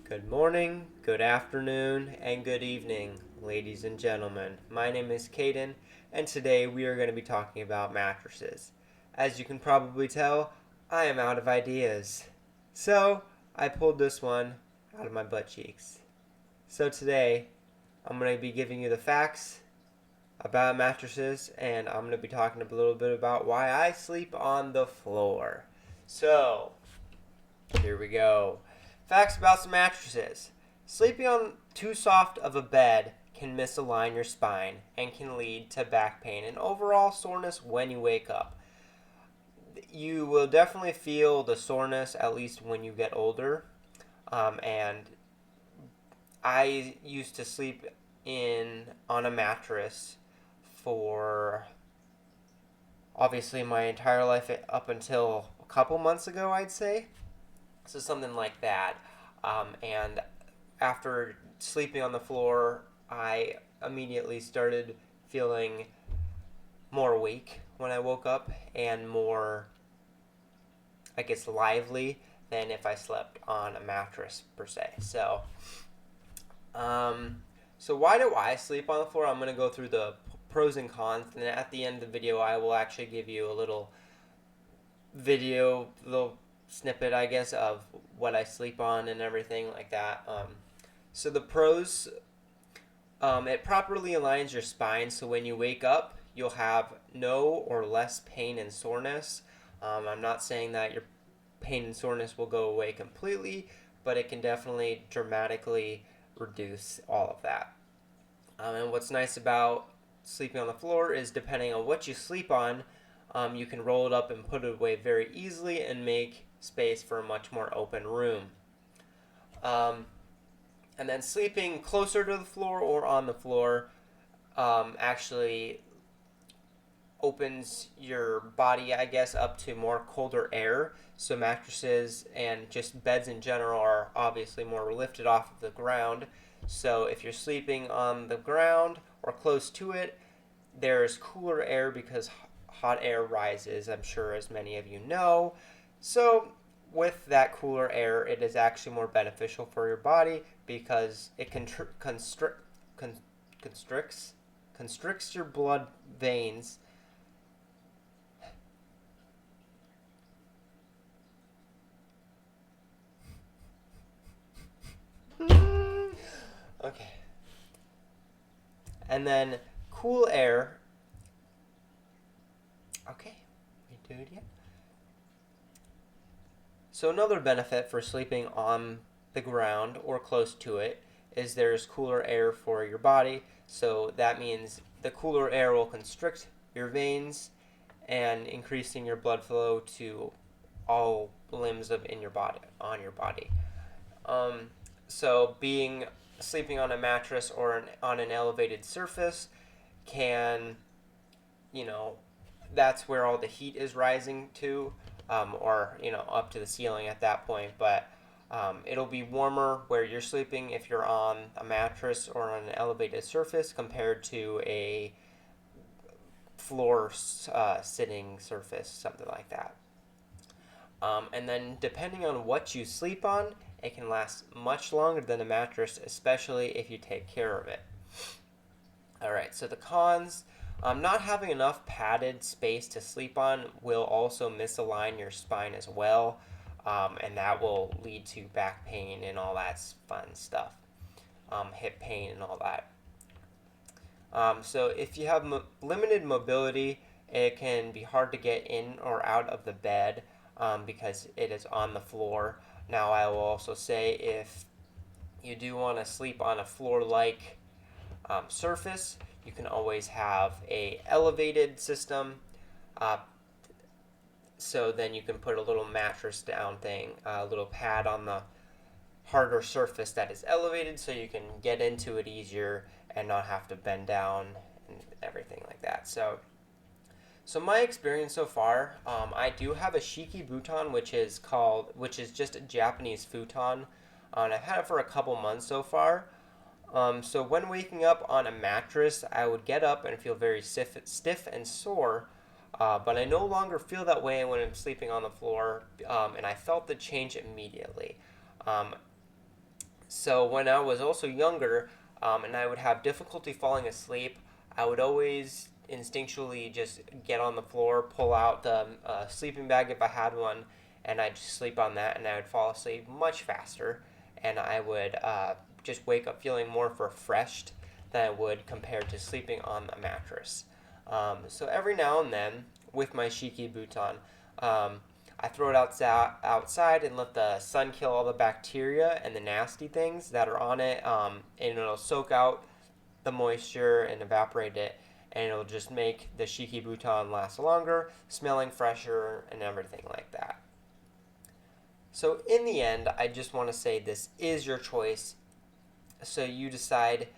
Good morning, good afternoon, and good evening, ladies and gentlemen. My name is Caden, and today we are going to be talking about mattresses. As you can probably tell, I am out of ideas. So, I pulled this one out of my butt cheeks. So today, I'm going to be giving you the facts about mattresses, and I'm going to be talking a little bit about why I sleep on the floor. So, here we go. Facts about some mattresses. Sleeping on too soft of a bed can misalign your spine and can lead to back pain and overall soreness when you wake up. You will definitely feel the soreness at least when you get older. And I used to sleep on a mattress for obviously my entire life up until a couple months ago, I'd say. So something like that. And after sleeping on the floor, I immediately started feeling more awake when I woke up and more, I guess, lively than if I slept on a mattress per se. So why do I sleep on the floor? I'm going to go through the pros and cons, and at the end of the video, I will actually give you a little snippet, I guess, of what I sleep on and everything like that. So the pros, it properly aligns your spine, so when you wake up, you'll have no or less pain and soreness. I'm not saying that your pain and soreness will go away completely, but it can definitely dramatically reduce all of that. And what's nice about sleeping on the floor is depending on what you sleep on, you can roll it up and put it away very easily and make space for a much more open room. And then sleeping closer to the floor or on the floor actually opens your body, I guess, up to more colder air. So mattresses and just beds in general are obviously more lifted off of the ground. So if you're sleeping on the ground or close to it, there's cooler air because hot air rises, I'm sure as many of you know. So with that cooler air, it is actually more beneficial for your body because it constricts your blood veins. Okay. And then cool air. Okay, we do it again. So another benefit for sleeping on the ground or close to it is there's cooler air for your body. So that means the cooler air will constrict your veins and increasing your blood flow to all limbs on your body. So sleeping on a mattress or on an elevated surface can, that's where all the heat is rising to, or up to the ceiling at that point. But it'll be warmer where you're sleeping if you're on a mattress or on an elevated surface compared to a floor sitting surface, something like that. And then depending on what you sleep on, it can last much longer than a mattress, especially if you take care of it. Alright, so the cons. Not having enough padded space to sleep on will also misalign your spine as well, and that will lead to back pain and all that fun stuff, hip pain and all that. So if you have limited mobility, it can be hard to get in or out of the bed because it is on the floor. Now I will also say if you do want to sleep on a floor-like surface, you can always have a elevated system. So then you can put a little mattress down thing, a little pad on the harder surface that is elevated so you can get into it easier and not have to bend down and everything like that. So my experience so far, I do have a Shikibuton, which is just a Japanese futon, and I've had it for a couple months so far. So when waking up on a mattress, I would get up and feel very stiff and sore, but I no longer feel that way when I'm sleeping on the floor, and I felt the change immediately. Um, so when I was also younger, and I would have difficulty falling asleep, I would always instinctually just get on the floor, pull out the sleeping bag if I had one, and I'd just sleep on that, and I would fall asleep much faster, and I would just wake up feeling more refreshed than I would compared to sleeping on a mattress. So every now and then, with my Shikibuton, I throw it outside and let the sun kill all the bacteria and the nasty things that are on it, and it'll soak out the moisture and evaporate it, and it'll just make the Shikibuton last longer, smelling fresher, and everything like that. So in the end, I just want to say this is your choice, so you decide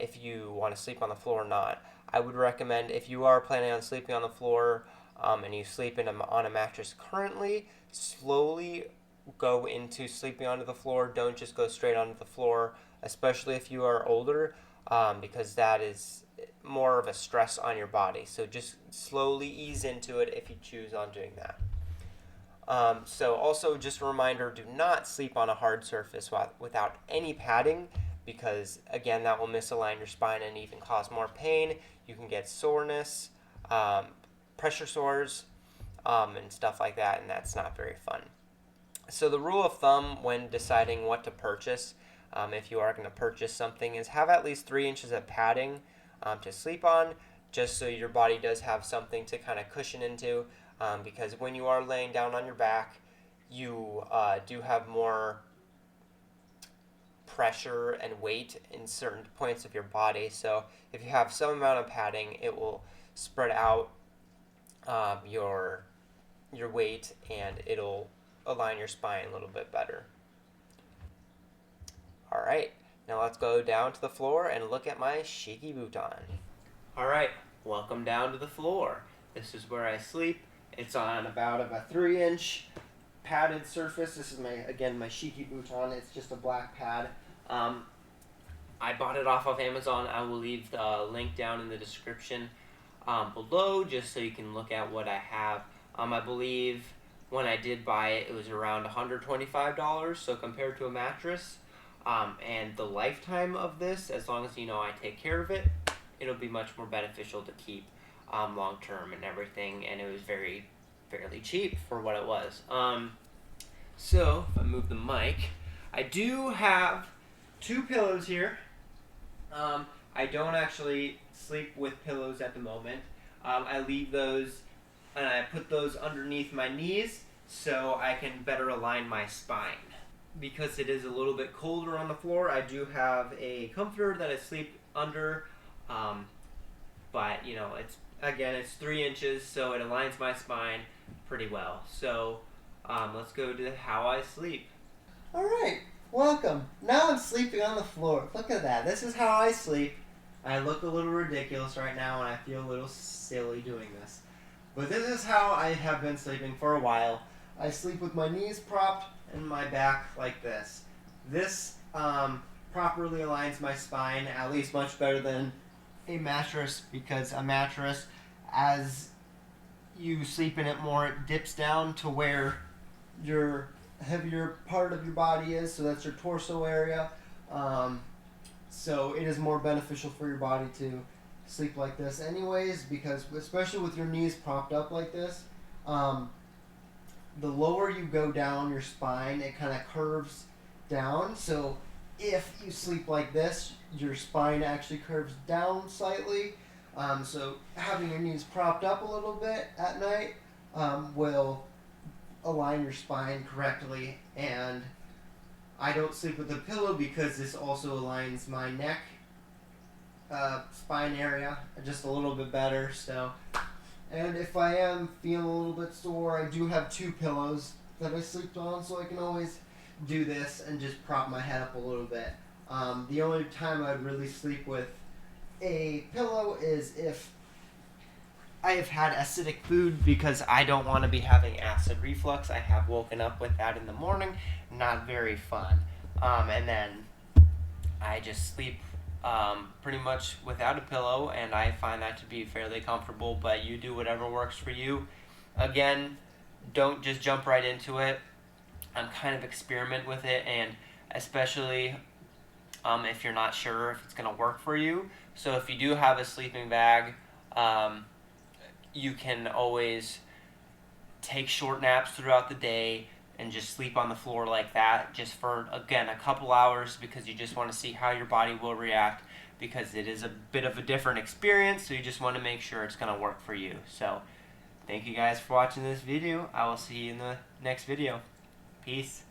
if you want to sleep on the floor or not. I would recommend, if you are planning on sleeping on the floor, and you sleep on a mattress currently, slowly go into sleeping onto the floor. Don't just go straight onto the floor, especially if you are older, because that is more of a stress on your body. So just slowly ease into it if you choose on doing that. So also just a reminder, do not sleep on a hard surface without any padding, because again, that will misalign your spine and even cause more pain. You can get soreness, pressure sores, and stuff like that, and that's not very fun. So the rule of thumb when deciding what to purchase, if you are going to purchase something, is have at least 3 inches of padding to sleep on, just so your body does have something to kind of cushion into, because when you are laying down on your back, you do have more pressure and weight in certain points of your body. So if you have some amount of padding, it will spread out your weight, and it'll align your spine a little bit better. All right, now let's go down to the floor and look at my Shikibuton. All right, welcome down to the floor. This is where I sleep. It's on about a 3-inch padded surface. This is my Shikibuton. It's just a black pad. I bought it off of Amazon. I will leave the link down in the description below, just so you can look at what I have. I believe when I did buy it, it was around $125. So compared to a mattress, and the lifetime of this, as long as I take care of it, it'll be much more beneficial to keep long term and everything. And it was fairly cheap for what it was. So if I move the mic, I do have 2 pillows here. I don't actually sleep with pillows at the moment. I leave those, and I put those underneath my knees so I can better align my spine. Because it is a little bit colder on the floor, I do have a comforter that I sleep under, but it's 3 inches, so it aligns my spine pretty well. So let's go to how I sleep. All right, welcome. Now I'm sleeping on the floor. Look at that. This is how I sleep. I look a little ridiculous right now, and I feel a little silly doing this. But this is how I have been sleeping for a while. I sleep with my knees propped and my back like this. This properly aligns my spine, at least much better than a mattress, because a mattress, as you sleep in it more, it dips down to where your heavier part of your body is, so that's your torso area. So it is more beneficial for your body to sleep like this anyways, because especially with your knees propped up like this, the lower you go down your spine, it kind of curves down. So if you sleep like this, your spine actually curves down slightly. So having your knees propped up a little bit at night will align your spine correctly. And I don't sleep with a pillow because this also aligns my neck spine area just a little bit better. So, and if I am feeling a little bit sore, I do have 2 pillows that I sleep on, so I can always do this and just prop my head up a little bit. The only time I'd really sleep with a pillow is if I have had acidic food, because I don't want to be having acid reflux. I have woken up with that in the morning. Not very fun. And then I just sleep pretty much without a pillow, and I find that to be fairly comfortable, but you do whatever works for you. Again, don't just jump right into it. Kind of experiment with it, and especially if you're not sure if it's going to work for you. So if you do have a sleeping bag, um, you can always take short naps throughout the day and just sleep on the floor like that just for, again, a couple hours, because you just want to see how your body will react, because it is a bit of a different experience, so you just want to make sure it's going to work for you. So thank you guys for watching this video. I will see you in the next video. Peace.